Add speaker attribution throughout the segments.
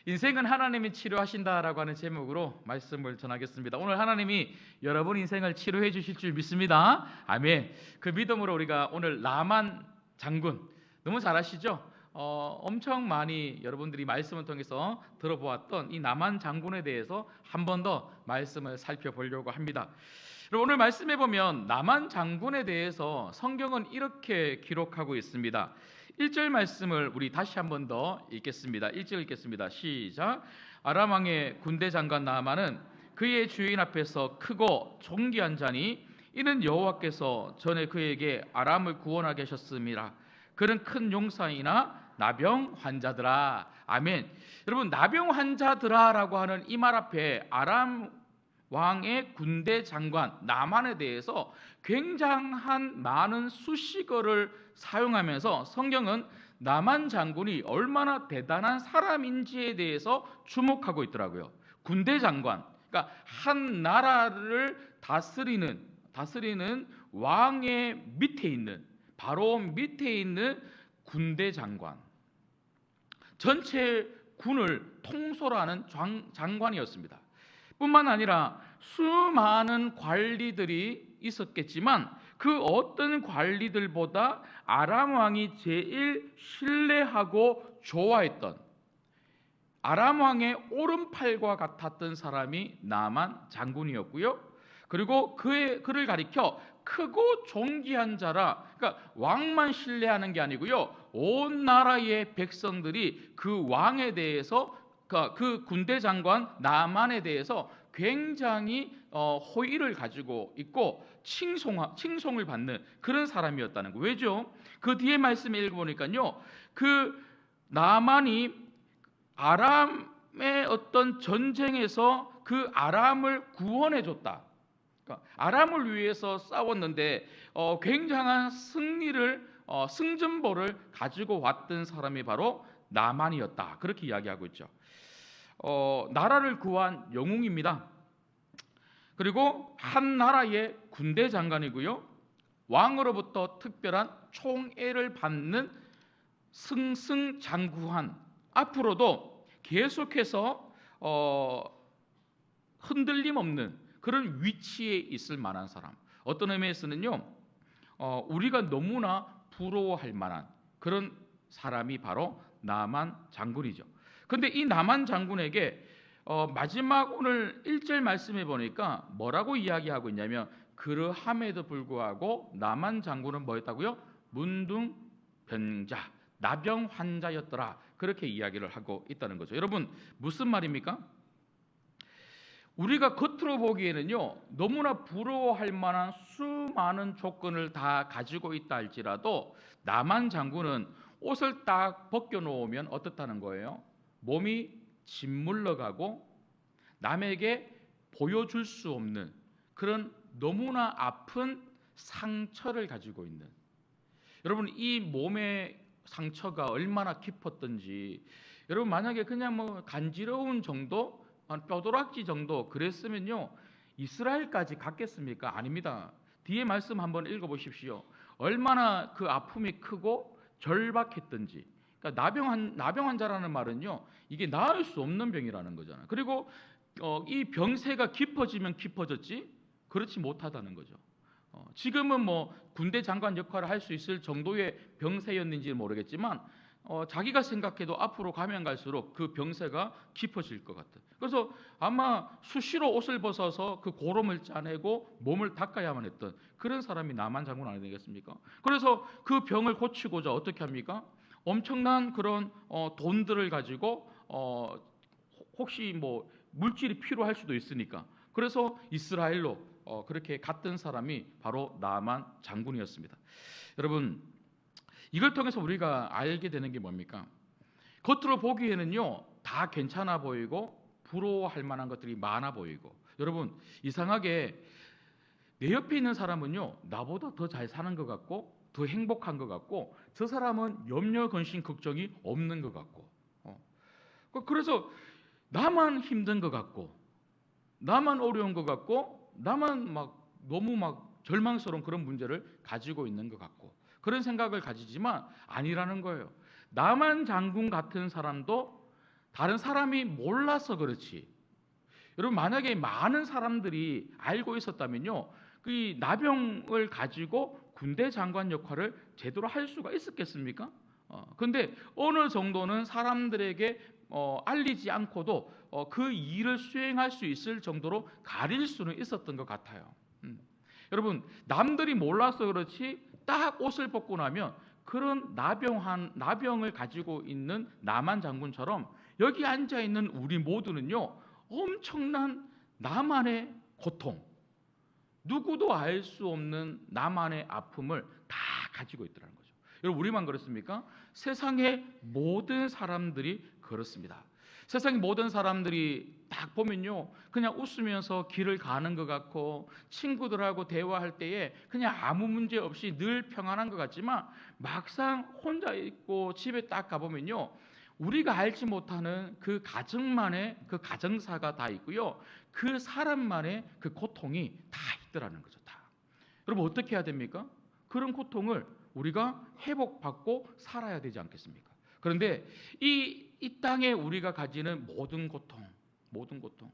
Speaker 1: 인생은 하나님이 치료하신다라고 하는 제목으로 말씀을 전하겠습니다. 오늘 하나님이 여러분 인생을 치료해 주실 줄 믿습니다. 아멘. 그 믿음으로 우리가 오늘 나만 장군, 너무 잘 아시죠? 엄청 많이 여러분들이 말씀을 통해서 들어보았던 이 나만 장군에 대해서 한 번 더 말씀을 살펴보려고 합니다. 오늘 말씀해 보면 나만 장군에 대해서 성경은 이렇게 기록하고 있습니다. 1절 말씀을 우리 다시 한 번 더 읽겠습니다. 1절 읽겠습니다. 시작. 아람 왕의 군대 장관 나아만은 그의 주인 앞에서 크고 존귀한 자니 이는 여호와께서 전에 그에게 아람을 구원하게 하셨음이라. 그는 큰 용사이나 나병 환자들아. 아멘. 여러분, 나병 환자들아라고 하는 이 말 앞에 아람 왕의 군대 장관 나만에 대해서 굉장한 많은 수식어를 사용하면서 성경은 나만 장군이 얼마나 대단한 사람인지에 대해서 주목하고 있더라고요. 군대 장관, 그러니까 한 나라를 다스리는 왕의 밑에 있는, 바로 밑에 있는 군대 장관, 전체 군을 통솔하는 장관이었습니다. 뿐만 아니라 수많은 관리들이 있었겠지만 그 어떤 관리들보다 아람 왕이 제일 신뢰하고 좋아했던, 아람 왕의 오른팔과 같았던 사람이 나만 장군이었고요. 그리고 그를 가리켜 크고 존귀한 자라, 그러니까 왕만 신뢰하는 게 아니고요, 온 나라의 백성들이 그 왕에 대해서, 그 군대 장관 나만에 대해서 굉장히 호의를 가지고 있고 칭송을 받는 그런 사람이었다는 거. 왜죠? 그 뒤에 말씀을 읽어보니까요, 그 나만이 아람의 어떤 전쟁에서 그 아람을 구원해줬다. 그러니까 아람을 위해서 싸웠는데 굉장한 승전보를 가지고 왔던 사람이 바로 나만이었다. 그렇게 이야기하고 있죠. 나라를 구한 영웅입니다. 그리고 한 나라의 군대 장관이고요, 왕으로부터 특별한 총애를 받는 승승장구한, 앞으로도 계속해서 흔들림 없는 그런 위치에 있을 만한 사람. 어떤 의미에서는요, 우리가 너무나 부러워할 만한 그런 사람이 바로 나만 장군이죠. 근데 이 나만 장군에게 마지막 오늘 1절 말씀해 보니까 뭐라고 이야기하고 있냐면, 그러함에도 불구하고 나만 장군은 뭐였다고요? 문둥병자, 나병 환자였더라. 그렇게 이야기를 하고 있다는 거죠. 여러분, 무슨 말입니까? 우리가 겉으로 보기에는요, 너무나 부러워할 만한 수많은 조건을 다 가지고 있다 할지라도 나만 장군은 옷을 딱 벗겨놓으면 어떻다는 거예요? 몸이 짓물러가고 남에게 보여줄 수 없는 그런 너무나 아픈 상처를 가지고 있는, 여러분, 이 몸의 상처가 얼마나 깊었던지, 여러분 만약에 그냥 뭐 간지러운 정도, 뼈도락지 정도 그랬으면요, 이스라엘까지 갔겠습니까? 아닙니다. 뒤에 말씀 한번 읽어보십시오. 얼마나 그 아픔이 크고 절박했던지. 그러니까 나병 환자라는 말은요, 이게 나을 수 없는 병이라는 거잖아요. 그리고 이 병세가 깊어지면 깊어졌지 그렇지 못하다는 거죠. 지금은 뭐 군대 장관 역할을 할 수 있을 정도의 병세였는지 모르겠지만 자기가 생각해도 앞으로 가면 갈수록 그 병세가 깊어질 것 같아요. 그래서 아마 수시로 옷을 벗어서 그 고름을 짜내고 몸을 닦아야만 했던 그런 사람이 나만 장군 아니겠습니까? 그래서 그 병을 고치고자 어떻게 합니까? 엄청난 그런 돈들을 가지고 혹시 뭐 물질이 필요할 수도 있으니까, 그래서 이스라엘로 그렇게 갔던 사람이 바로 나만 장군이었습니다. 여러분, 이걸 통해서 우리가 알게 되는 게 뭡니까? 겉으로 보기에는요, 다 괜찮아 보이고 부러워할 만한 것들이 많아 보이고, 여러분, 이상하게 내 옆에 있는 사람은요, 나보다 더 잘 사는 것 같고 더 행복한 것 같고, 저 사람은 염려, 근심, 걱정이 없는 것 같고, 그래서 나만 힘든 것 같고, 나만 어려운 것 같고, 나만 막 너무 막 절망스러운 그런 문제를 가지고 있는 것 같고, 그런 생각을 가지지만 아니라는 거예요. 나만 장군 같은 사람도 다른 사람이 몰라서 그렇지. 여러분, 만약에 많은 사람들이 알고 있었다면요, 그 나병을 가지고 군대 장관 역할을 제대로 할 수가 있었겠습니까? 근데 어느 정도는 사람들에게 알리지 않고도 그 일을 수행할 수 있을 정도로 가릴 수는 있었던 것 같아요. 여러분, 남들이 몰라서 그렇지 딱 옷을 벗고 나면 그런 나병을 가지고 있는 나만 장군처럼 여기 앉아 있는 우리 모두는요, 엄청난 나만의 고통, 누구도 알 수 없는 나만의 아픔을 다 가지고 있더라는 거죠. 여러분, 우리만 그렇습니까? 세상의 모든 사람들이 그렇습니다. 세상의 모든 사람들이 딱 보면요, 그냥 웃으면서 길을 가는 것 같고 친구들하고 대화할 때에 그냥 아무 문제 없이 늘 평안한 것 같지만 막상 혼자 있고 집에 딱 가보면요, 우리가 알지 못하는 그 가정만의 그 가정사가 다 있고요, 그 사람만의 그 고통이 다 있더라는 거죠. 다. 여러분, 어떻게 해야 됩니까? 그런 고통을 우리가 회복받고 살아야 되지 않겠습니까? 그런데 이 땅에 우리가 가지는 모든 고통,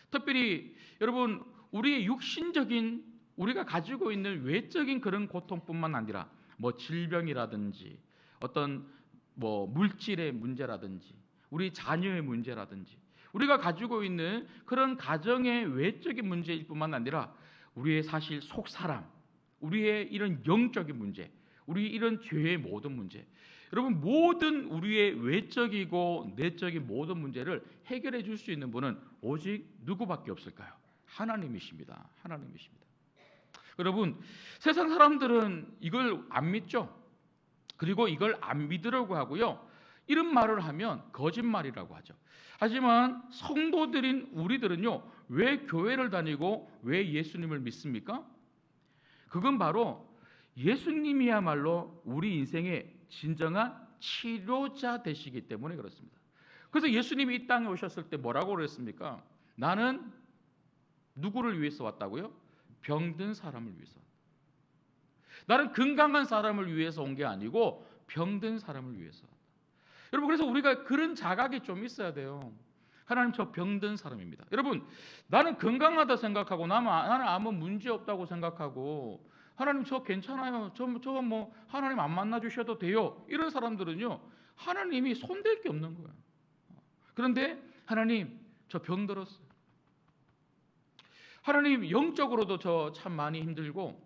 Speaker 1: 특별히 여러분, 우리의 육신적인, 우리가 가지고 있는 외적인 그런 고통뿐만 아니라 질병이라든지 어떤 물질의 문제라든지 우리 자녀의 문제라든지 우리가 가지고 있는 그런 가정의 외적인 문제일 뿐만 아니라 우리의 사실 속사람, 우리의 이런 영적인 문제, 우리 이런 죄의 모든 문제, 여러분, 모든 우리의 외적이고 내적인 모든 문제를 해결해 줄 수 있는 분은 오직 누구밖에 없을까요? 하나님이십니다. 하나님이십니다. 여러분, 세상 사람들은 이걸 안 믿죠. 그리고 이걸 안 믿으려고 하고요, 이런 말을 하면 거짓말이라고 하죠. 하지만 성도들인 우리들은요, 왜 교회를 다니고 왜 예수님을 믿습니까? 그건 바로 예수님이야말로 우리 인생의 진정한 치료자 되시기 때문에 그렇습니다. 그래서 예수님이 이 땅에 오셨을 때 뭐라고 그랬습니까? 나는 누구를 위해서 왔다고요? 병든 사람을 위해서. 나는 건강한 사람을 위해서 온 게 아니고 병든 사람을 위해서. 여러분, 그래서 우리가 그런 자각이 좀 있어야 돼요. 하나님, 저 병든 사람입니다. 여러분, 나는 건강하다 생각하고 나는 아무 문제 없다고 생각하고 하나님, 저 괜찮아요, 저 하나님 안 만나 주셔도 돼요, 이런 사람들은요, 하나님이 손댈 게 없는 거예요. 그런데 하나님, 저 병들었어요. 하나님, 영적으로도 저 참 많이 힘들고,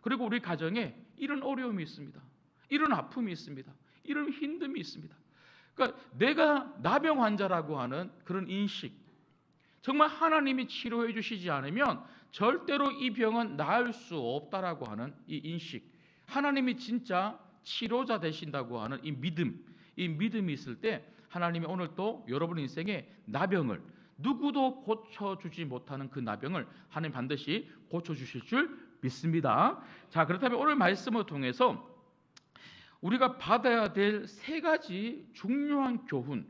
Speaker 1: 그리고 우리 가정에 이런 어려움이 있습니다, 이런 아픔이 있습니다, 이런 힘듦이 있습니다. 그러니까 내가 나병 환자라고 하는 그런 인식, 정말 하나님이 치료해 주시지 않으면 절대로 이 병은 나을 수 없다라고 하는 이 인식, 하나님이 진짜 치료자 되신다고 하는 이 믿음이 있을 때 하나님이 오늘 또 여러분 인생의 나병을, 누구도 고쳐주지 못하는 그 나병을 하나님 반드시 고쳐주실 줄 믿습니다. 자, 그렇다면 오늘 말씀을 통해서 우리가 받아야 될 세 가지 중요한 교훈,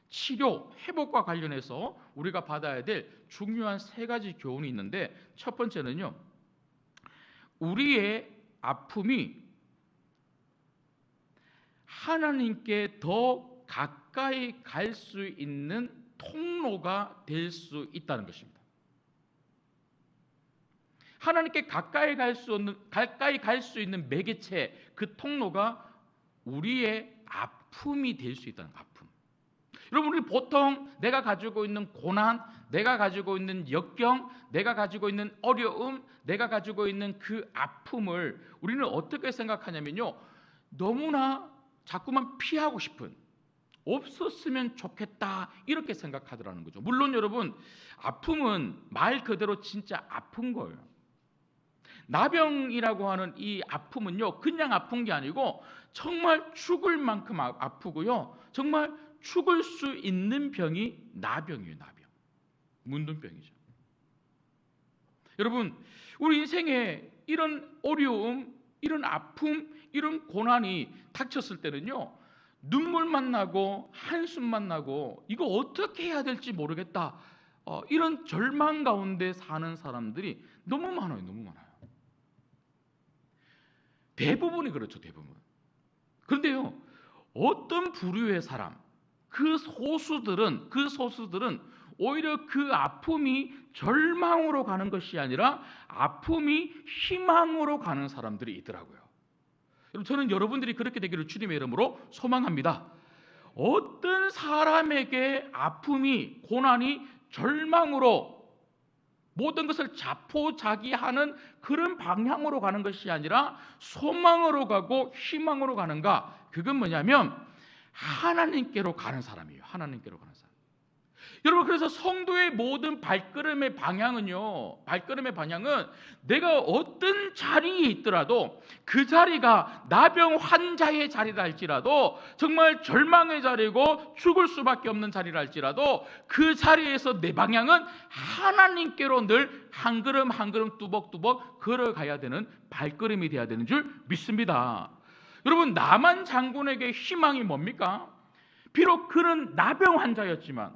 Speaker 1: 치료, 회복과 관련해서 우리가 받아야 될 중요한 세 가지 교훈이 있는데, 첫 번째는요, 우리의 아픔이 하나님께 더 가까이 갈 수 있는 통로가 될 수 있다는 것입니다. 하나님께 가까이 갈 수 있는 매개체, 그 통로가 우리의 아픔이 될 수 있다는 거예요. 아픔. 여러분, 우리 보통 내가 가지고 있는 고난, 내가 가지고 있는 역경, 내가 가지고 있는 어려움, 내가 가지고 있는 그 아픔을 우리는 어떻게 생각하냐면요, 너무나 자꾸만 피하고 싶은, 없었으면 좋겠다, 이렇게 생각하더라는 거죠. 물론 여러분, 아픔은 말 그대로 진짜 아픈 거예요. 나병이라고 하는 이 아픔은요, 그냥 아픈 게 아니고 정말 죽을 만큼 아프고요, 정말 죽을 수 있는 병이 나병이에요. 나병, 문둥병이죠. 여러분, 우리 인생에 이런 어려움, 이런 아픔, 이런 고난이 닥쳤을 때는요, 눈물만 나고 한숨만 나고 이거 어떻게 해야 될지 모르겠다, 이런 절망 가운데 사는 사람들이 너무 많아요. 너무 많아요. 대부분이 그렇죠. 대부분. 그런데요, 어떤 부류의 사람, 그 소수들은 오히려 그 아픔이 절망으로 가는 것이 아니라 아픔이 희망으로 가는 사람들이 있더라고요. 여러분, 저는 여러분들이 그렇게 되기를 주님의 이름으로 소망합니다. 어떤 사람에게 아픔이, 고난이 절망으로 모든 것을 자포자기하는 그런 방향으로 가는 것이 아니라 소망으로 가고 희망으로 가는가? 그건 뭐냐면 하나님께로 가는 사람이에요. 하나님께로 가는 사람. 여러분, 그래서 성도의 모든 발걸음의 방향은 내가 어떤 자리에 있더라도 그 자리가 나병 환자의 자리라 할지라도, 정말 절망의 자리고 죽을 수밖에 없는 자리라 할지라도 그 자리에서 내 방향은 하나님께로 늘 한 걸음 한 걸음 뚜벅뚜벅 걸어가야 되는 발걸음이 되어야 되는 줄 믿습니다. 여러분, 나만 장군에게 희망이 뭡니까? 비록 그는 나병 환자였지만,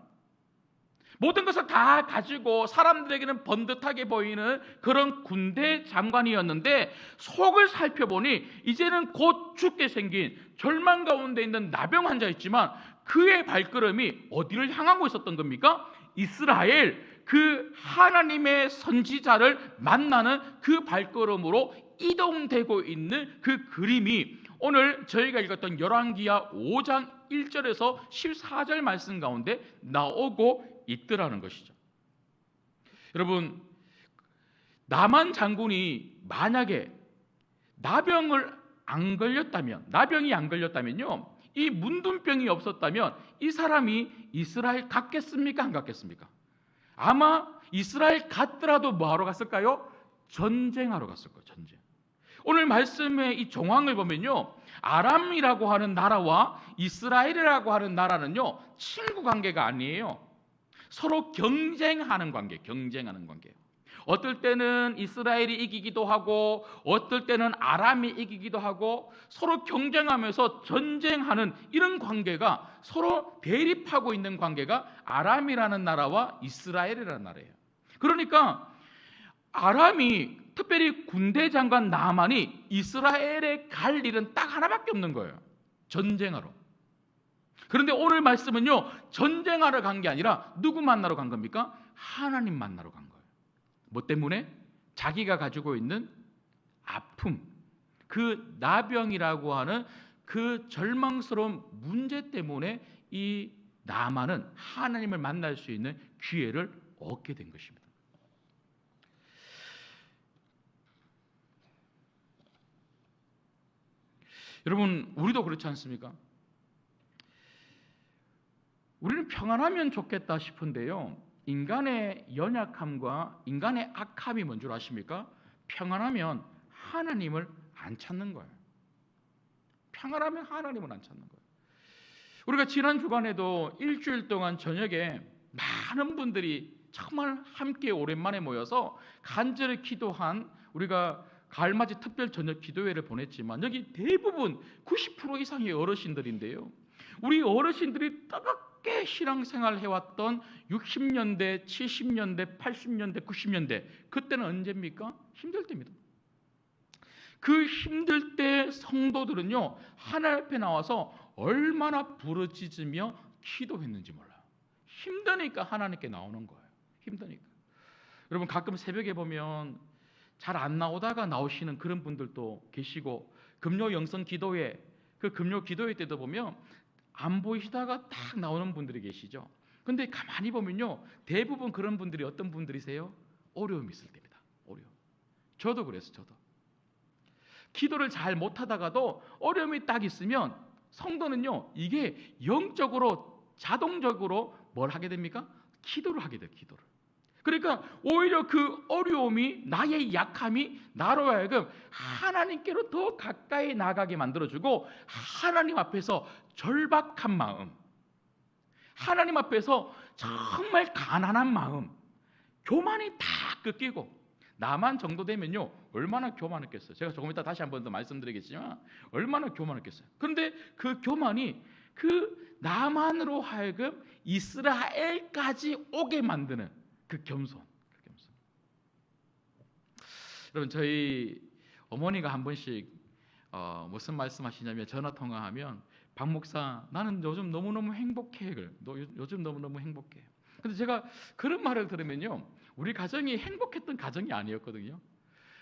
Speaker 1: 모든 것을 다 가지고 사람들에게는 번듯하게 보이는 그런 군대 장관이었는데, 속을 살펴보니 이제는 곧 죽게 생긴 절망 가운데 있는 나병 환자였지만 그의 발걸음이 어디를 향하고 있었던 겁니까? 이스라엘, 그 하나님의 선지자를 만나는 그 발걸음으로 이동되고 있는 그 그림이 오늘 저희가 읽었던 열왕기하 5장 1절에서 14절 말씀 가운데 나오고 있더라는 것이죠. 여러분, 나만 장군이 만약에 나병이 안 걸렸다면요, 이 문둥병이 없었다면 이 사람이 이스라엘 갔겠습니까? 안 갔겠습니까? 아마 이스라엘 갔더라도 뭐하러 갔을까요? 전쟁하러 갔을 거예요. 전쟁. 오늘 말씀의 이 정황을 보면요, 아람이라고 하는 나라와 이스라엘이라고 하는 나라는요, 친구 관계가 아니에요. 서로 경쟁하는 관계. 어떨 때는 이스라엘이 이기기도 하고 어떨 때는 아람이 이기기도 하고 서로 경쟁하면서 전쟁하는 이런 관계가, 서로 대립하고 있는 관계가 아람이라는 나라와 이스라엘이라는 나라예요. 그러니까 아람이, 특별히 군대 장관 나만이 이스라엘에 갈 일은 딱 하나밖에 없는 거예요. 전쟁하러. 그런데 오늘 말씀은요, 전쟁하러 간 게 아니라 누구 만나러 간 겁니까? 하나님 만나러 간 거예요. 뭐 때문에? 자기가 가지고 있는 아픔, 그 나병이라고 하는 그 절망스러운 문제 때문에 이 나만은 하나님을 만날 수 있는 기회를 얻게 된 것입니다. 여러분, 우리도 그렇지 않습니까? 우리는 평안하면 좋겠다 싶은데요, 인간의 연약함과 인간의 악함이 뭔 줄 아십니까? 평안하면 하나님을 안 찾는 거예요. 평안하면 하나님을 안 찾는 거예요. 우리가 지난 주간에도 일주일 동안 저녁에 많은 분들이 정말 함께 오랜만에 모여서 간절히 기도한, 우리가 가을맞이 특별 저녁 기도회를 보냈지만 여기 대부분 90% 이상의 어르신들인데요, 우리 어르신들이 뜨겁게 신앙생활 해왔던 60년대, 70년대, 80년대, 90년대, 그때는 언제입니까? 힘들 때입니다. 그 힘들 때 성도들은요, 하나님 앞에 나와서 얼마나 부르짖으며 기도했는지 몰라요. 힘드니까 하나님께 나오는 거예요. 힘드니까. 여러분, 가끔 새벽에 보면 잘 안 나오다가 나오시는 그런 분들도 계시고, 금요 영성 기도회, 그 금요 기도회 때도 보면 안 보이시다가 딱 나오는 분들이 계시죠. 근데 가만히 보면요, 대부분 그런 분들이 어떤 분들이세요? 어려움이 있을 때입니다. 어려움. 저도 그랬어요. 저도. 기도를 잘 못하다가도 어려움이 딱 있으면 성도는요, 이게 영적으로 자동적으로 뭘 하게 됩니까? 기도를 하게 돼요. 기도를. 그러니까 오히려 그 어려움이, 나의 약함이 나로 하여금 하나님께로 더 가까이 나가게 만들어주고, 하나님 앞에서 절박한 마음, 하나님 앞에서 정말 가난한 마음, 교만이 다 꺾이고, 나만 정도 되면요 얼마나 교만했겠어요. 제가 조금 이따 다시 한번 더 말씀드리겠지만 얼마나 교만했겠어요. 그런데 그 교만이 그 나만으로 하여금 이스라엘까지 오게 만드는 그 겸손. 여러분, 저희 어머니가 한 번씩 무슨 말씀하시냐면, 전화 통화하면 박 목사, 나는 요즘 너무너무 행복해. 요즘 너무너무 행복해. 근데 제가 그런 말을 들으면요, 우리 가정이 행복했던 가정이 아니었거든요.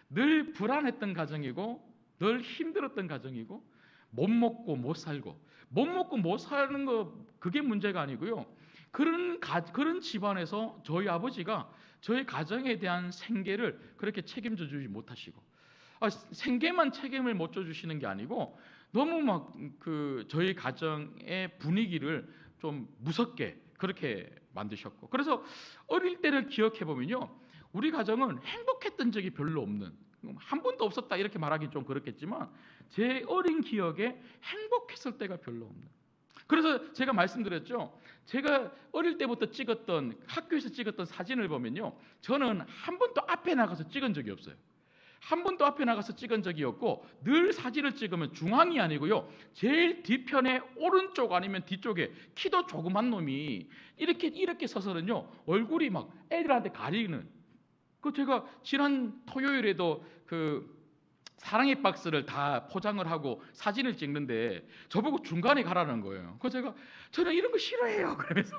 Speaker 1: 늘 불안했던 가정이고, 늘 힘들었던 가정이고, 못 먹고 못 살고, 못 먹고 못 사는 거 그게 문제가 아니고요. 그런 집안에서 저희 아버지가 저희 가정에 대한 생계를 그렇게 책임져 주지 못하시고, 생계만 책임을 못 져주시는 게 아니고 너무 막 저희 가정의 분위기를 좀 무섭게 그렇게 만드셨고, 그래서 어릴 때를 기억해 보면요, 우리 가정은 행복했던 적이 별로 없는, 한 번도 없었다 이렇게 말하기 좀 그렇겠지만 제 어린 기억에 행복했을 때가 별로 없는. 그래서 제가 말씀드렸죠, 제가 어릴 때부터 찍었던, 학교에서 찍었던 사진을 보면요, 저는 한 번도 앞에 나가서 찍은 적이 없어요. 한 번도 앞에 나가서 찍은 적이 없고, 늘 사진을 찍으면 중앙이 아니고요, 제일 뒤편에 오른쪽 아니면 뒤쪽에 키도 조그만 놈이 이렇게 서서는요, 얼굴이 막 애들한테 가리는. 제가 지난 토요일에도 사랑의 박스를 다 포장을 하고 사진을 찍는데 저보고 중간에 가라는 거예요. 저는 이런 거 싫어해요. 그러면서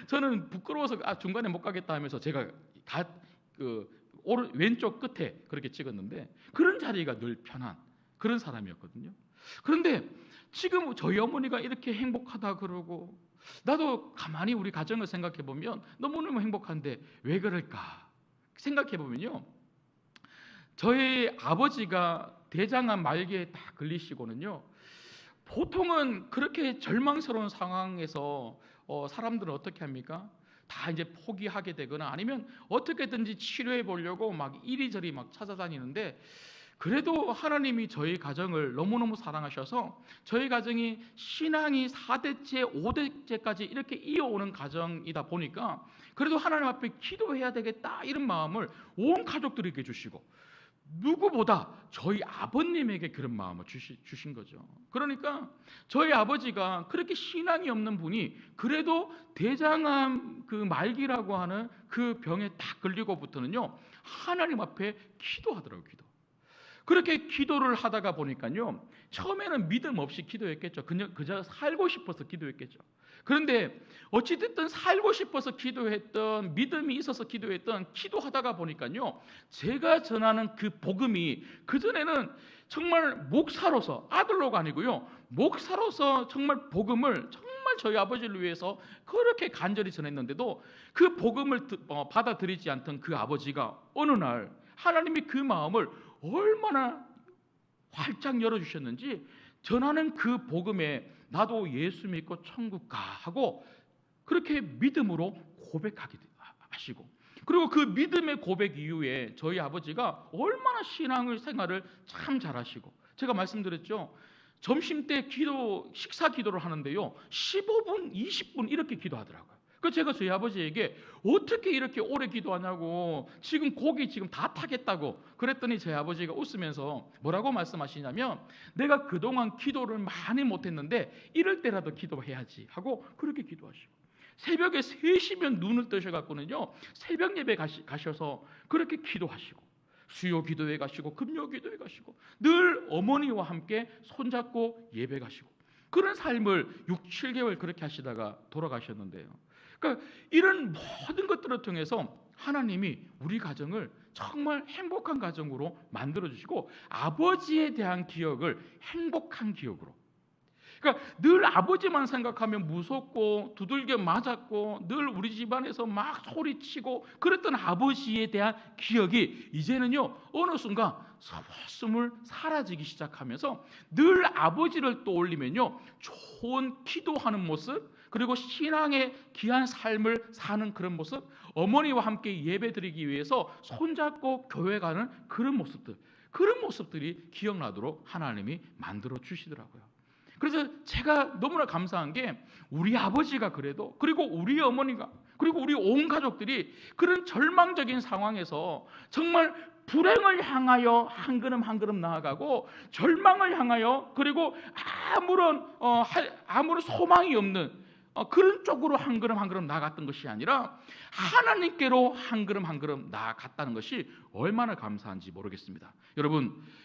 Speaker 1: 저는 부끄러워서 중간에 못 가겠다 하면서 제가 다 왼쪽 끝에 그렇게 찍었는데, 그런 자리가 늘 편한 그런 사람이었거든요. 그런데 지금 저희 어머니가 이렇게 행복하다 그러고, 나도 가만히 우리 가정을 생각해 보면 너무너무 행복한데 왜 그럴까 생각해 보면요, 저희 아버지가 대장암 말기에 딱 걸리시고는요, 보통은 그렇게 절망스러운 상황에서 사람들은 어떻게 합니까? 다 이제 포기하게 되거나 아니면 어떻게든지 치료해 보려고 막 이리저리 막 찾아다니는데, 그래도 하나님이 저희 가정을 너무너무 사랑하셔서 저희 가정이 신앙이 4대째 5대째까지 이렇게 이어오는 가정이다 보니까 그래도 하나님 앞에 기도해야 되겠다 이런 마음을 온 가족들에게 주시고, 누구보다 저희 아버님에게 그런 마음을 주신 거죠. 그러니까 저희 아버지가 그렇게 신앙이 없는 분이 그래도 대장암 말기라고 하는 그 병에 딱 걸리고부터는요, 하나님 앞에 기도하더라고요. 그렇게 기도를 하다가 보니까요, 처음에는 믿음 없이 기도했겠죠. 그저 살고 싶어서 기도했겠죠. 그런데 어찌됐든 살고 싶어서 기도했던, 믿음이 있어서 기도했던, 기도하다가 보니까요, 제가 전하는 그 복음이 그전에는 정말 목사로서, 아들로가 아니고요, 목사로서 정말 복음을 정말 저희 아버지를 위해서 그렇게 간절히 전했는데도 그 복음을 받아들이지 않던 그 아버지가 어느 날 하나님이 그 마음을 얼마나 활짝 열어주셨는지, 전하는 그 복음에 나도 예수 믿고 천국 가 하고 그렇게 믿음으로 고백하게 하시고, 그리고 그 믿음의 고백 이후에 저희 아버지가 얼마나 신앙을 생활을 참 잘하시고, 제가 말씀드렸죠, 점심때 식사 기도를 하는데요, 15분 20분 이렇게 기도하더라고요. 제가 저희 아버지에게 어떻게 이렇게 오래 기도하냐고, 지금 고기 지금 다 타겠다고 그랬더니 저희 아버지가 웃으면서 뭐라고 말씀하시냐면, 내가 그동안 기도를 많이 못했는데 이럴 때라도 기도해야지 하고 그렇게 기도하시고, 새벽에 3시면 눈을 뜨셔갖고는요, 새벽 예배 가셔서 그렇게 기도하시고, 수요 기도회 가시고 금요 기도회 가시고 늘 어머니와 함께 손잡고 예배 가시고, 그런 삶을 6, 7개월 그렇게 하시다가 돌아가셨는데요. 그러니까 이런 모든 것들을 통해서 하나님이 우리 가정을 정말 행복한 가정으로 만들어주시고, 아버지에 대한 기억을 행복한 기억으로, 그러니까 늘 아버지만 생각하면 무섭고 두들겨 맞았고 늘 우리 집안에서 막 소리치고 그랬던 아버지에 대한 기억이 이제는요, 어느 순간 스물 사라지기 시작하면서 늘 아버지를 떠올리면요, 좋은 기도하는 모습, 그리고 신앙의 귀한 삶을 사는 그런 모습, 어머니와 함께 예배드리기 위해서 손잡고 교회 가는 그런 모습들이 기억나도록 하나님이 만들어 주시더라고요. 그래서 제가 너무나 감사한 게, 우리 아버지가 그래도, 그리고 우리 어머니가, 그리고 우리 온 가족들이 그런 절망적인 상황에서 정말 불행을 향하여 한 걸음 한 걸음 나아가고, 절망을 향하여, 그리고 아무런 소망이 없는 그런 쪽으로 한 걸음 한 걸음 나아갔던 것이 아니라 하나님께로 한 걸음 한 걸음 나아갔다는 것이 얼마나 감사한지 모르겠습니다.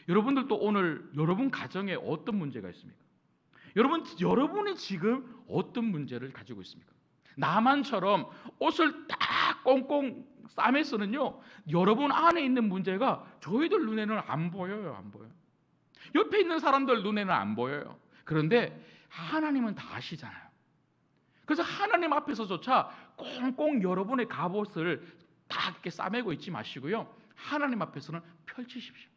Speaker 1: 여러분들도 오늘 여러분 가정에 어떤 문제가 있습니까? 여러분이 지금 어떤 문제를 가지고 있습니까? 나만처럼 옷을 딱 꽁꽁 싸매서는요, 여러분 안에 있는 문제가 저희들 눈에는 안 보여요. 안 보여요. 옆에 있는 사람들 눈에는 안 보여요. 그런데 하나님은 다 아시잖아요. 그래서 하나님 앞에서조차 꽁꽁 여러분의 갑옷을 딱 이렇게 싸매고 있지 마시고요, 하나님 앞에서는 펼치십시오.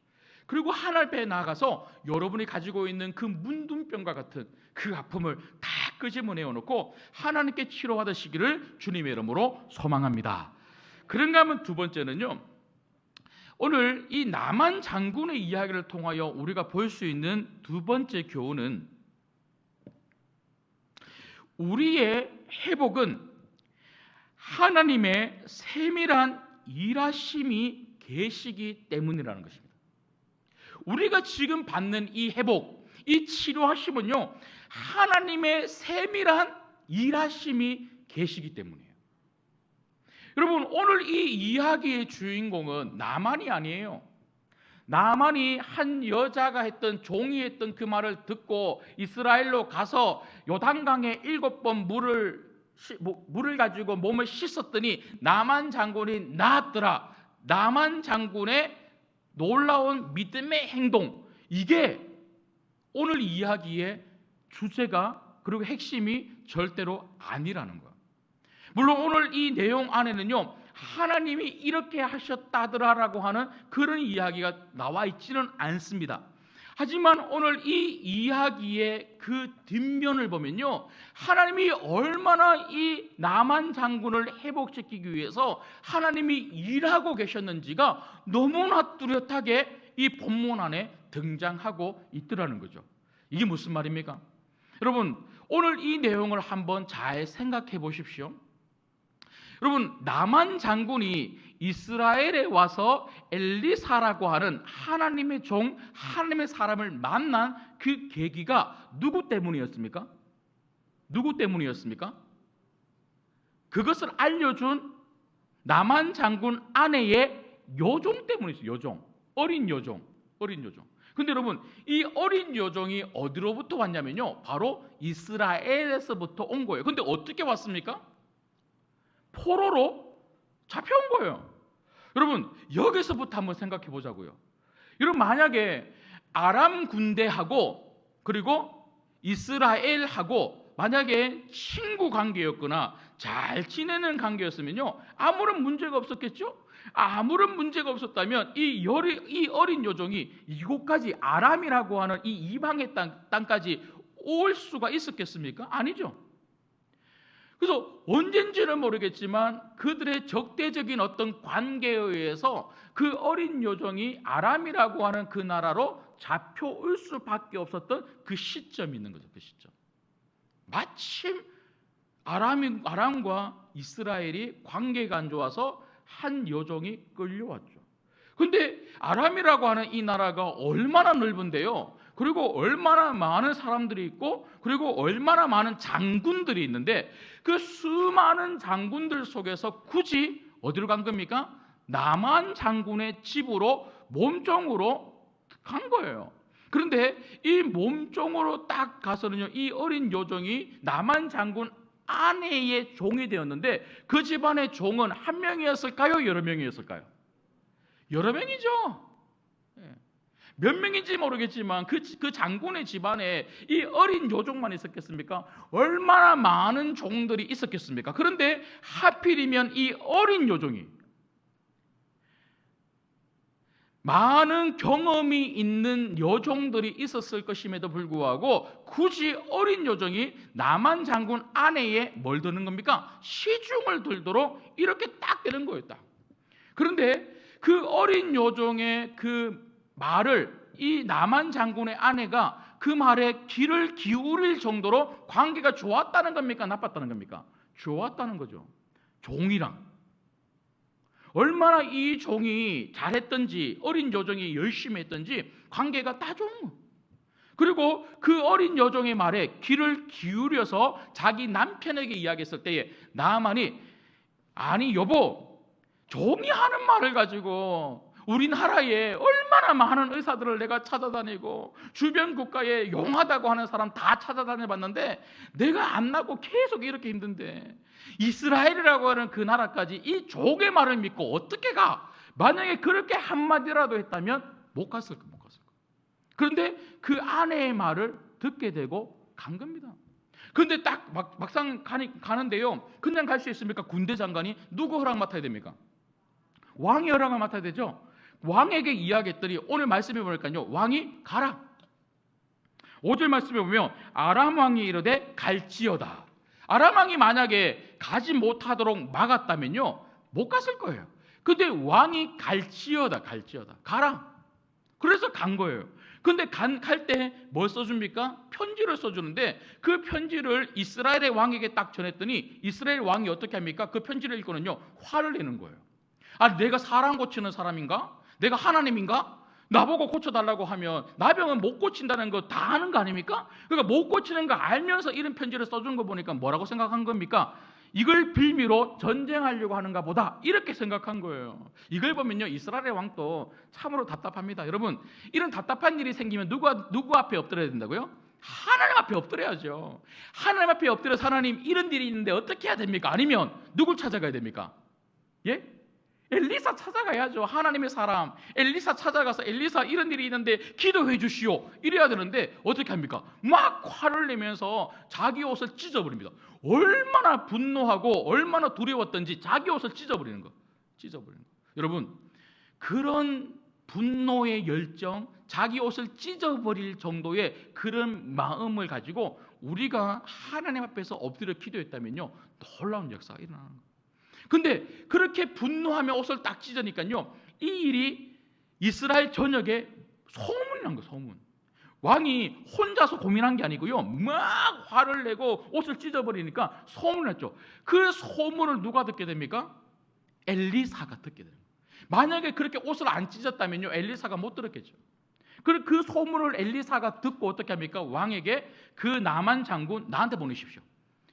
Speaker 1: 그리고 하나님 앞에 나가서 여러분이 가지고 있는 그 문둥병과 같은 그 아픔을 다 끄집어내어 놓고 하나님께 치료받으시기를 주님의 이름으로 소망합니다. 그런가 하면 두 번째는요, 오늘 이 나만 장군의 이야기를 통하여 우리가 볼 수 있는 두 번째 교훈은, 우리의 회복은 하나님의 세밀한 일하심이 계시기 때문이라는 것입니다. 우리가 지금 받는 이 회복, 이 치료하심은요, 하나님의 세밀한 일하심이 계시기 때문이에요. 여러분, 오늘 이 이야기의 주인공은 나만이 아니에요. 나만이 한 여자가 했던, 종이 했던 그 말을 듣고 이스라엘로 가서 요단강에 7번 물을 가지고 몸을 씻었더니 나만 장군이 나았더라. 나만 장군의 놀라운 믿음의 행동, 이게 오늘 이야기의 주제가, 그리고 핵심이 절대로 아니라는 거예요. 물론 오늘 이 내용 안에는요, 하나님이 이렇게 하셨다더라라고 하는 그런 이야기가 나와 있지는 않습니다. 하지만 오늘 이 이야기의 그 뒷면을 보면요, 하나님이 얼마나 이 나만 장군을 회복시키기 위해서 하나님이 일하고 계셨는지가 너무나 뚜렷하게 이 본문 안에 등장하고 있더라는 거죠. 이게 무슨 말입니까? 여러분, 오늘 이 내용을 한번 잘 생각해 보십시오. 여러분, 나만 장군이 이스라엘에 와서 엘리사라고 하는 하나님의 종, 하나님의 사람을 만난 그 계기가 누구 때문이었습니까? 누구 때문이었습니까? 그것을 알려준 나만 장군 아내의 여종 때문이었어요. 여종, 어린 여종. 근데 여러분, 이 어린 여종이 어디로부터 왔냐면요, 바로 이스라엘에서부터 온 거예요. 근데 어떻게 왔습니까? 포로로 잡혀온 거예요. 여러분, 여기서부터 한번 생각해 보자고요. 여러분, 만약에 아람 군대하고 그리고 이스라엘하고 만약에 친구 관계였거나 잘 지내는 관계였으면요, 아무런 문제가 없었겠죠? 아무런 문제가 없었다면 이 어린 여종이 이곳까지, 아람이라고 하는 이 이방의 땅까지 올 수가 있었겠습니까? 아니죠. 그래서 언젠지는 모르겠지만 그들의 적대적인 어떤 관계에 의해서 그 어린 여종이 아람이라고 하는 그 나라로 잡혀올 수밖에 없었던 그 시점이 있는 거죠. 그 시점. 마침 아람과 이스라엘이 관계가 안 좋아서 한 여종이 끌려왔죠. 근데 아람이라고 하는 이 나라가 얼마나 넓은데요, 그리고 얼마나 많은 사람들이 있고, 그리고 얼마나 많은 장군들이 있는데, 그 수많은 장군들 속에서 굳이 어디로 간 겁니까? 나만 장군의 집으로 몸종으로 간 거예요. 그런데 이 몸종으로 딱 가서는요, 이 어린 여종이 나만 장군 아내의 종이 되었는데, 그 집안의 종은 한 명이었을까요? 여러 명이었을까요? 여러 명이죠. 몇 명인지 모르겠지만 그 장군의 집안에 이 어린 여종만 있었겠습니까? 얼마나 많은 종들이 있었겠습니까? 그런데 하필이면 이 어린 여종이, 많은 경험이 있는 여종들이 있었을 것임에도 불구하고 굳이 어린 여종이 나만 장군 아내에 뭘 드는 겁니까? 시중을 들도록 이렇게 딱 되는 거였다. 그런데 그 어린 여종의 그 말을 이 나만 장군의 아내가 그 말에 귀를 기울일 정도로 관계가 좋았다는 겁니까? 나빴다는 겁니까? 좋았다는 거죠. 종이랑 얼마나 이 종이 잘했던지, 어린 여종이 열심히 했던지 관계가 다 좋은 거예요. 그리고 그 어린 여종의 말에 귀를 기울여서 자기 남편에게 이야기했을 때에 나만이, 아니 여보, 종이 하는 말을 가지고 우리나라에 얼마나 많은 의사들을 내가 찾아다니고 주변 국가에 용하다고 하는 사람 다 찾아다녀봤는데 내가 안 나고 계속 이렇게 힘든데 이스라엘이라고 하는 그 나라까지 이 족의 말을 믿고 어떻게 가? 만약에 그렇게 한마디라도 했다면 못 갔을 거예요. 그런데 그 아내의 말을 듣게 되고 간 겁니다. 그런데 딱 막상 가는데요, 그냥 갈 수 있습니까? 군대 장관이 누구 허락 맡아야 됩니까? 왕이 허락을 맡아야 되죠. 왕에게 이야기했더니 오늘 말씀해 보니까요, 왕이 가라. 5절 말씀에 보면 아람 왕이 이르되 갈지어다. 아람 왕이 만약에 가지 못하도록 막았다면요, 못 갔을 거예요. 근데 왕이 갈지어다 가라. 그래서 간 거예요. 근데 갈 때 뭘 써줍니까? 편지를 써주는데 그 편지를 이스라엘의 왕에게 딱 전했더니 이스라엘 왕이 어떻게 합니까? 그 편지를 읽고는요, 화를 내는 거예요. 아, 내가 사람 고치는 사람인가? 내가 하나님인가? 나보고 고쳐달라고 하면 나병은 못 고친다는 거 다 아는 거 아닙니까? 그러니까 못 고치는 거 알면서 이런 편지를 써준 거 보니까 뭐라고 생각한 겁니까? 이걸 빌미로 전쟁하려고 하는가 보다, 이렇게 생각한 거예요. 이걸 보면요, 이스라엘의 왕도 참으로 답답합니다. 여러분, 이런 답답한 일이 생기면 누구 앞에 엎드려야 된다고요? 하나님 앞에 엎드려야죠. 하나님 앞에 엎드려서 하나님, 이런 일이 있는데 어떻게 해야 됩니까? 아니면 누굴 찾아가야 됩니까? 예? 엘리사 찾아가야죠. 하나님의 사람 엘리사 찾아가서 엘리사, 이런 일이 있는데 기도해 주시오, 이래야 되는데 어떻게 합니까? 막 화를 내면서 자기 옷을 찢어버립니다. 얼마나 분노하고 얼마나 두려웠던지 자기 옷을 찢어버리는 거. 여러분, 그런 분노의 열정, 자기 옷을 찢어버릴 정도의 그런 마음을 가지고 우리가 하나님 앞에서 엎드려 기도했다면요, 놀라운 역사가 일어나는 거예요. 근데 그렇게 분노하며 옷을 딱 찢으니까요, 이 일이 이스라엘 전역에 소문이 난 거예요. 소문. 왕이 혼자서 고민한 게 아니고요, 막 화를 내고 옷을 찢어버리니까 소문을 났죠. 그 소문을 누가 듣게 됩니까? 엘리사가 듣게 됩니다. 만약에 그렇게 옷을 안 찢었다면요, 엘리사가 못 들었겠죠. 그 소문을 엘리사가 듣고 어떻게 합니까? 왕에게 그 나만 장군 나한테 보내십시오.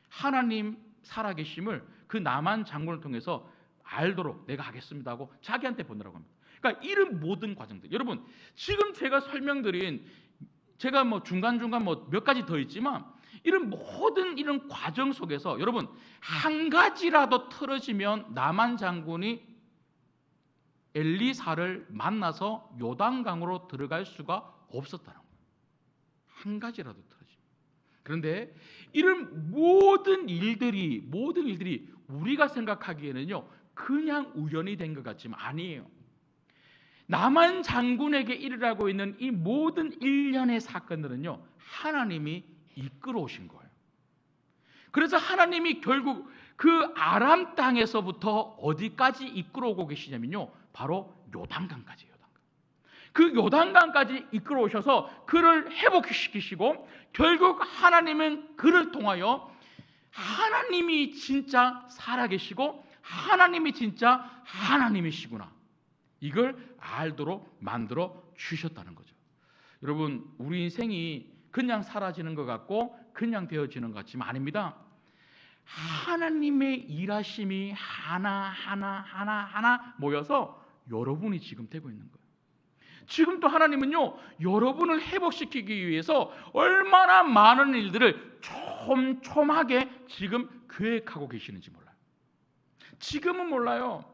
Speaker 1: 하나님 살아계심을 그 나만 장군을 통해서 알도록 내가 하겠습니다 하고 자기한테 보내라고 합니다. 그러니까 이런 모든 과정들, 여러분, 지금 제가 설명드린, 제가 뭐 중간중간 뭐 몇 가지 더 있지만 이런 모든 이런 과정 속에서 여러분, 한 가지라도 틀어지면 나만 장군이 엘리사를 만나서 요단강으로 들어갈 수가 없었다는 거예요. 한 가지라도 틀어지면. 그런데 이런 모든 일들이 우리가 생각하기에는요, 그냥 우연이 된 것 같지만 아니에요. 나만 장군에게 일어나고 있는 이 모든 일련의 사건들은요, 하나님이 이끌어 오신 거예요. 그래서 하나님이 결국 그 아람 땅에서부터 어디까지 이끌어 오고 계시냐면요, 바로 요단강까지예요. 그 요단강까지 이끌어 오셔서 그를 회복시키시고, 결국 하나님은 그를 통하여 하나님이 진짜 살아계시고 하나님이 진짜 하나님이시구나, 이걸 알도록 만들어 주셨다는 거죠. 여러분, 우리 인생이 그냥 사라지는 것 같고 그냥 되어지는 것 같지만 아닙니다. 하나님의 일하심이 하나하나 모여서 여러분이 지금 되고 있는 거예요. 지금 또 하나님은요, 여러분을 회복시키기 위해서 얼마나 많은 일들을 촘촘하게 지금 계획하고 계시는지 몰라요. 지금은 몰라요.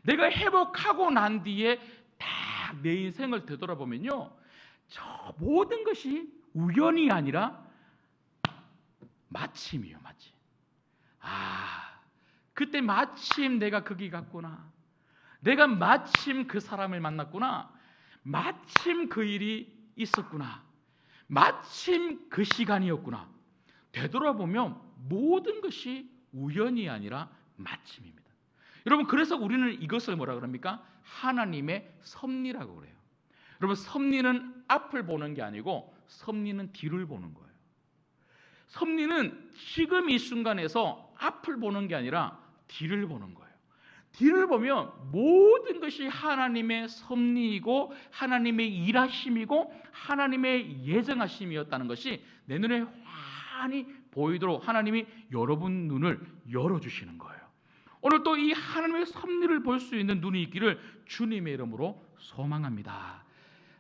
Speaker 1: 내가 회복하고 난 뒤에 딱 내 인생을 되돌아보면요, 저 모든 것이 우연이 아니라 마침이에요. 마침. 그때 마침 내가 거기 갔구나, 내가 마침 그 사람을 만났구나, 마침 그 일이 있었구나, 마침 그 시간이었구나. 되돌아보면 모든 것이 우연이 아니라 마침입니다. 여러분, 그래서 우리는 이것을 뭐라 그럽니까? 하나님의 섭리라고 그래요. 여러분, 섭리는 앞을 보는 게 아니고 섭리는 뒤를 보는 거예요. 섭리는 지금 이 순간에서 앞을 보는 게 아니라 뒤를 보는 거예요. 뒤를 보면 모든 것이 하나님의 섭리이고 하나님의 일하심이고 하나님의 예정하심이었다는 것이 내 눈에 환히 보이도록 하나님이 여러분 눈을 열어주시는 거예요. 오늘 또 이 하나님의 섭리를 볼 수 있는 눈이 있기를 주님의 이름으로 소망합니다.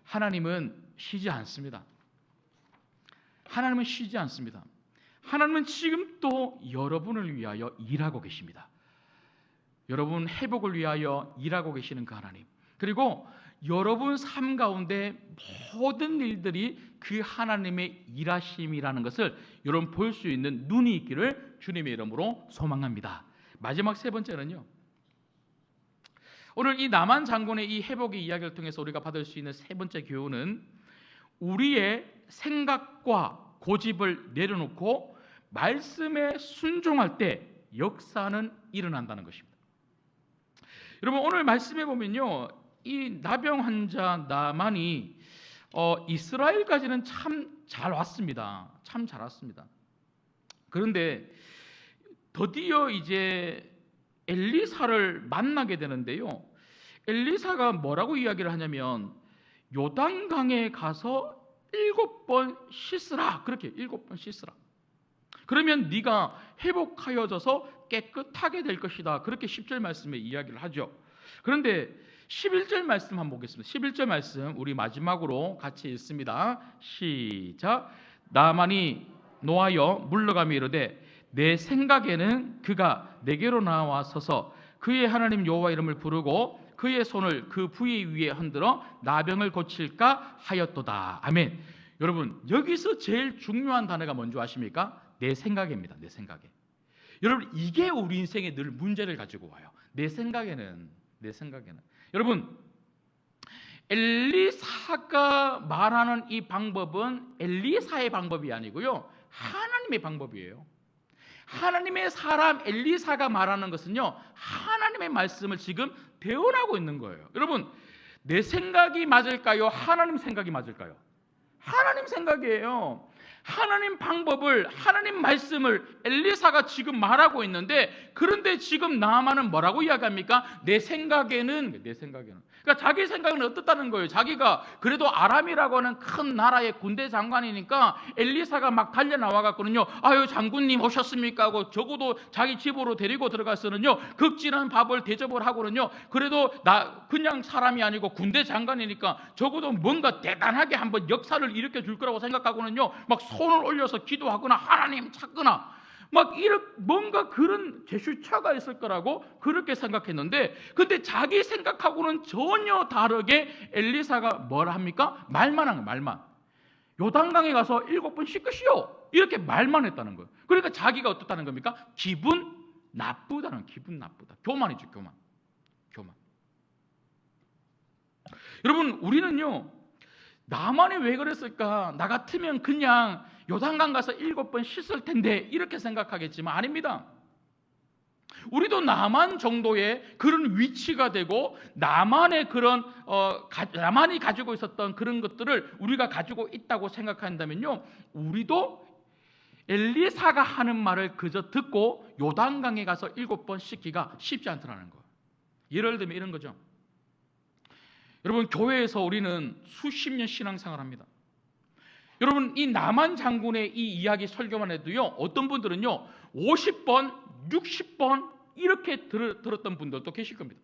Speaker 1: 하나님은 쉬지 않습니다. 하나님은 쉬지 않습니다. 하나님은 지금도 여러분을 위하여 일하고 계십니다. 여러분 회복을 위하여 일하고 계시는 그 하나님, 그리고 여러분 삶 가운데 모든 일들이 그 하나님의 일하심이라는 것을 여러분 볼 수 있는 눈이 있기를 주님의 이름으로 소망합니다. 마지막 세 번째는요, 오늘 이 나만 장군의 이 회복의 이야기를 통해서 우리가 받을 수 있는 세 번째 교훈은 우리의 생각과 고집을 내려놓고 말씀에 순종할 때 역사는 일어난다는 것입니다. 여러분 오늘 말씀해 보면요, 이 나병 환자 나만이 이스라엘까지는 참 잘 왔습니다. 참 잘 왔습니다. 그런데 드디어 이제 엘리사를 만나게 되는데요, 엘리사가 뭐라고 이야기를 하냐면 요단강에 가서 7번 씻으라, 그렇게 7번 씻으라. 그러면 네가 회복하여져서 깨끗하게 될 것이다. 그렇게 10절 말씀에 이야기를 하죠. 그런데 11절 말씀 한번 보겠습니다. 11절 말씀 우리 마지막으로 같이 읽습니다. 시작. 나만이 노하여 물러가며 이르되 내 생각에는 그가 내게로 나와서서 그의 하나님 여호와 이름을 부르고 그의 손을 그 부위 위에 흔들어 나병을 고칠까 하였도다. 아멘. 여러분 여기서 제일 중요한 단어가 뭔지 아십니까? 내 생각입니다. 내 생각에. 여러분 이게 우리 인생에 늘 문제를 가지고 와요. 내 생각에는 여러분 엘리사가 말하는 이 방법은 엘리사의 방법이 아니고요, 하나님의 방법이에요. 하나님의 사람 엘리사가 말하는 것은요, 하나님의 말씀을 지금 대언하고 있는 거예요. 여러분 내 생각이 맞을까요? 하나님 생각이 맞을까요? 하나님 생각이에요. 하나님 방법을, 하나님 말씀을 엘리사가 지금 말하고 있는데, 그런데 지금 나아만은 뭐라고 이야기합니까? 내 생각에는. 그러니까 자기 생각은 어떻다는 거예요. 자기가 그래도 아람이라고 하는 큰 나라의 군대 장관이니까 엘리사가 막 달려 나와갖고는요, 아유 장군님 오셨습니까 하고 적어도 자기 집으로 데리고 들어가서는요 극진한 밥을 대접을 하고는요, 그래도 나 그냥 사람이 아니고 군대 장관이니까 적어도 뭔가 대단하게 한번 역사를 일으켜 줄 거라고 생각하고는요 막 손을 올려서 기도하거나 하나님 찾거나 막 이렇게 뭔가 그런 제슈처가 있을 거라고 그렇게 생각했는데, 근데 자기 생각하고는 전혀 다르게 엘리사가 뭐라 합니까? 말만 한 거예요. 말만. 요단강에 가서 7번 씻으시오, 이렇게 말만 했다는 거예요. 그러니까 자기가 어떻다는 겁니까? 기분 나쁘다. 교만이죠. 교만. 여러분 우리는요, 나만이 왜 그랬을까? 나 같으면 그냥 요단강 가서 7번 씻을 텐데 이렇게 생각하겠지만 아닙니다. 우리도 나만 정도의 그런 위치가 되고 나만의 그런 나만이 가지고 있었던 그런 것들을 우리가 가지고 있다고 생각한다면요, 우리도 엘리사가 하는 말을 그저 듣고 요단강에 가서 7번 씻기가 쉽지 않더라는 거예요. 예를 들면 이런 거죠. 여러분 교회에서 우리는 수십 년 신앙생활합니다. 여러분 이 나만 장군의 이 이야기 설교만 해도요, 어떤 분들은요 50번, 60번 이렇게 들었던 분들도 계실 겁니다.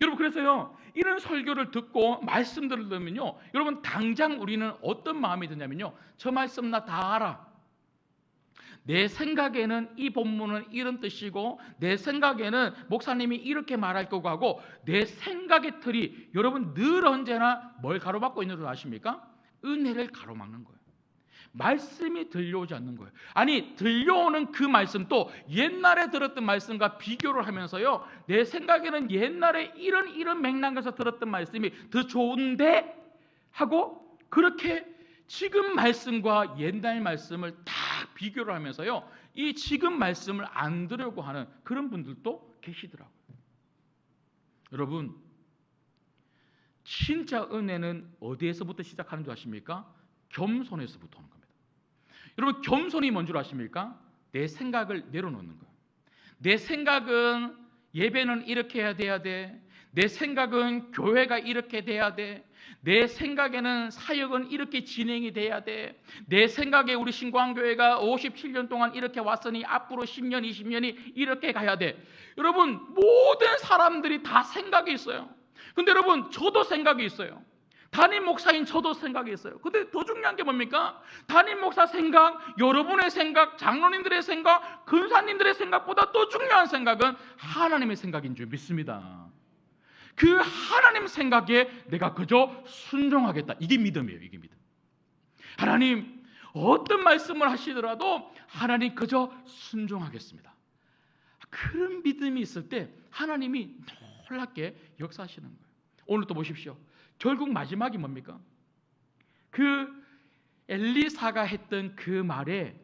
Speaker 1: 여러분 그래서요 이런 설교를 듣고 말씀들을 들으면요, 여러분 당장 우리는 어떤 마음이 드냐면요, 저 말씀 나 다 알아. 내 생각에는 이 본문은 이런 뜻이고, 내 생각에는 목사님이 이렇게 말할 거고 하고, 내 생각의 틀이 여러분 늘 언제나 뭘 가로막고 있는 줄 아십니까? 은혜를 가로막는 거예요. 말씀이 들려오지 않는 거예요. 아니 들려오는 그 말씀도 옛날에 들었던 말씀과 비교를 하면서요, 내 생각에는 옛날에 이런 맥락에서 들었던 말씀이 더 좋은데 하고, 그렇게 지금 말씀과 옛날 말씀을 다 비교를 하면서요, 이 지금 말씀을 안 들으려고 하는 그런 분들도 계시더라고요. 여러분 진짜 은혜는 어디에서부터 시작하는 줄 아십니까? 겸손에서부터 오는 겁니다. 여러분 겸손이 뭔 줄 아십니까? 내 생각을 내려놓는 거예요. 내 생각은 예배는 이렇게 해야 돼야 돼. 내 생각은 교회가 이렇게 돼야 돼. 내 생각에는 사역은 이렇게 진행이 돼야 돼. 내 생각에 우리 신광교회가 57년 동안 이렇게 왔으니 앞으로 10년, 20년이 이렇게 가야 돼. 여러분, 모든 사람들이 다 생각이 있어요. 근데 여러분, 저도 생각이 있어요. 담임 목사인 저도 생각이 있어요. 근데 더 중요한 게 뭡니까? 담임 목사 생각, 여러분의 생각, 장로님들의 생각, 근사님들의 생각보다 더 중요한 생각은 하나님의 생각인 줄 믿습니다. 그 하나님 생각에 내가 그저 순종하겠다. 이게 믿음이에요. 이게 믿음. 하나님 어떤 말씀을 하시더라도 하나님 그저 순종하겠습니다. 그런 믿음이 있을 때 하나님이 놀랍게 역사하시는 거예요. 오늘 또 보십시오. 결국 마지막이 뭡니까? 그 엘리사가 했던 그 말에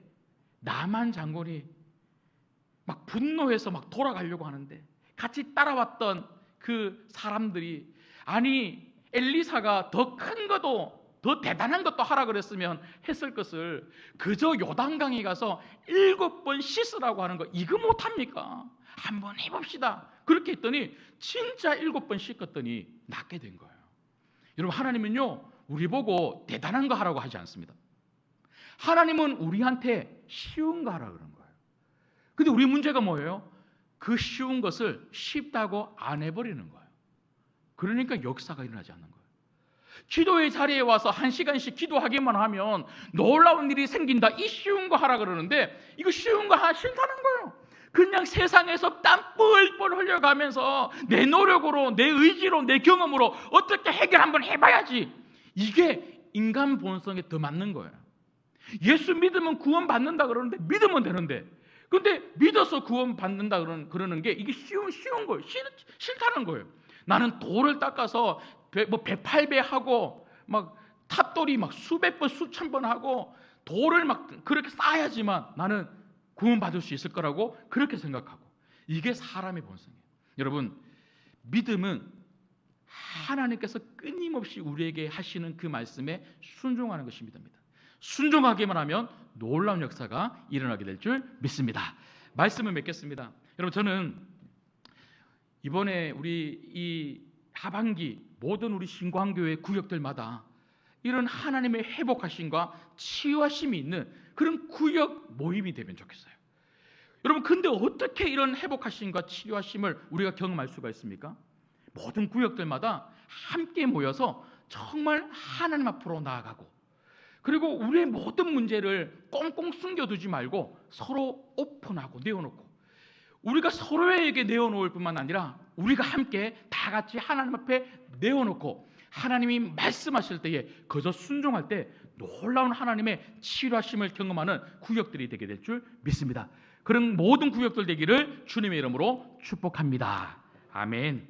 Speaker 1: 나만 장군이 막 분노해서 막 돌아가려고 하는데 같이 따라왔던 그 사람들이, 아니 엘리사가 더 큰 것도 더 대단한 것도 하라 그랬으면 했을 것을 그저 요단강에 가서 7번 씻으라고 하는 거, 이거 못합니까? 한번 해봅시다. 그렇게 했더니 진짜 7번 씻었더니 낫게 된 거예요. 여러분, 하나님은요 우리 보고 대단한 거 하라고 하지 않습니다. 하나님은 우리한테 쉬운 거 하라고 그러는 거예요. 근데 우리 문제가 뭐예요? 그 쉬운 것을 쉽다고 안 해버리는 거예요. 그러니까 역사가 일어나지 않는 거예요. 기도의 자리에 와서 1시간씩 기도하기만 하면 놀라운 일이 생긴다. 이 쉬운 거 하라 그러는데 이거 쉬운 거 하기 싫다는 거예요. 그냥 세상에서 땀 뻘뻘 흘려가면서 내 노력으로, 내 의지로, 내 경험으로 어떻게 해결 한번 해봐야지. 이게 인간 본성에 더 맞는 거예요. 예수 믿으면 구원받는다 그러는데, 믿으면 되는데, 근데 믿어서 구원받는다 그러는 게 이게 쉬운 거예요. 싫다는 거예요. 나는 돌을 닦아서 108배 하고 막 탑돌이 막 수백 번 수천 번 하고 돌을 막 그렇게 쌓아야지만 나는 구원받을 수 있을 거라고 그렇게 생각하고, 이게 사람의 본성이에요. 여러분, 믿음은 하나님께서 끊임없이 우리에게 하시는 그 말씀에 순종하는 것이 믿음입니다. 순종하기만 하면 놀라운 역사가 일어나게 될 줄 믿습니다. 말씀을 맺겠습니다. 여러분, 저는 이번에 우리 이 하반기 모든 우리 신광교회 구역들마다 이런 하나님의 회복하심과 치유하심이 있는 그런 구역 모임이 되면 좋겠어요. 여러분, 근데 어떻게 이런 회복하심과 치유하심을 우리가 경험할 수가 있습니까? 모든 구역들마다 함께 모여서 정말 하나님 앞으로 나아가고, 그리고 우리의 모든 문제를 꽁꽁 숨겨두지 말고 서로 오픈하고 내어놓고, 우리가 서로에게 내어놓을 뿐만 아니라 우리가 함께 다 같이 하나님 앞에 내어놓고 하나님이 말씀하실 때에 그저 순종할 때 놀라운 하나님의 치유하심을 경험하는 구역들이 되게 될 줄 믿습니다. 그런 모든 구역들 되기를 주님의 이름으로 축복합니다. 아멘.